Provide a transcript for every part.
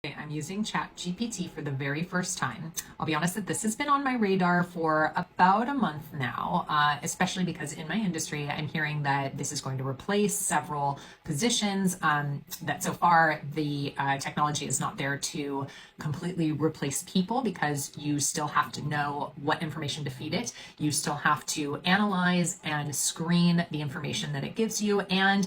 Okay, I'm using Chat GPT for the very first time. I'll be honest that this has been on my radar for about a month now, especially because in my industry, I'm hearing that this is going to replace several positions, that so far the technology is not there to completely replace people because you still have to know what information to feed it. You still have to analyze and screen the information that it gives you, and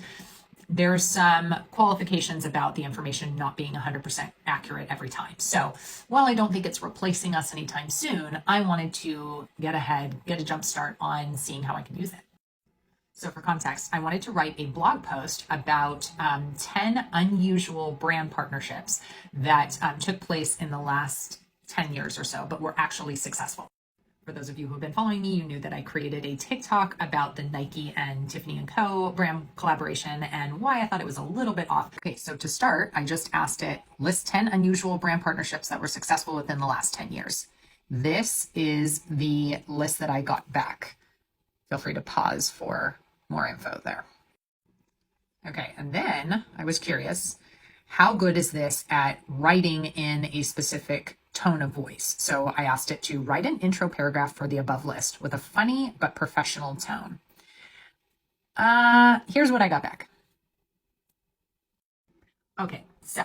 there's some qualifications about the information not being 100% accurate every time. So while I don't think it's replacing us anytime soon, I wanted to get ahead, get a jump start on seeing how I can use it. So for context, I wanted to write a blog post about 10 unusual brand partnerships that took place in the last 10 years or so, but were actually successful. For those of you who have been following me, you knew that I created a TikTok about the Nike and Tiffany & Co. brand collaboration and why I thought it was a little bit off. Okay, so to start, I just asked it, list 10 unusual brand partnerships that were successful within the last 10 years. This is the list that I got back. Feel free to pause for more info there. Okay, and then I was curious, how good is this at writing in a specific tone of voice? So I asked it to write an intro paragraph for the above list with a funny but professional tone. Here's what I got back. Okay, so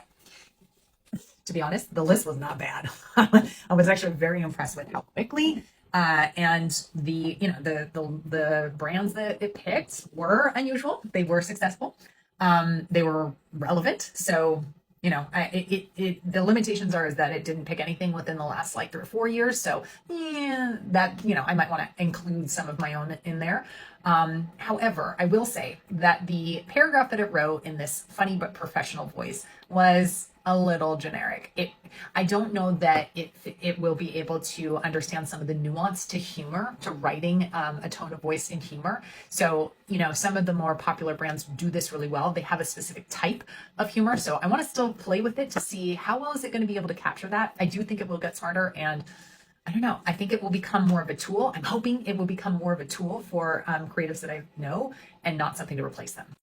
to be honest, the list was not bad. I was actually very impressed with how quickly and the brands that it picked were unusual. They were successful. They were relevant. So the limitations is that it didn't pick anything within the last like 3 or 4 years. So that I might want to include some of my own in there. However, I will say that the paragraph that it wrote in this funny but professional voice was a little generic. I don't know that it will be able to understand some of the nuance to humor, to writing a tone of voice in humor. So, some of the more popular brands do this really well. They have a specific type of humor. So I want to still play with it to see how well is it going to be able to capture that. I do think it will get smarter, and I don't know. I think it will become more of a tool. I'm hoping it will become more of a tool for creatives that I know and not something to replace them.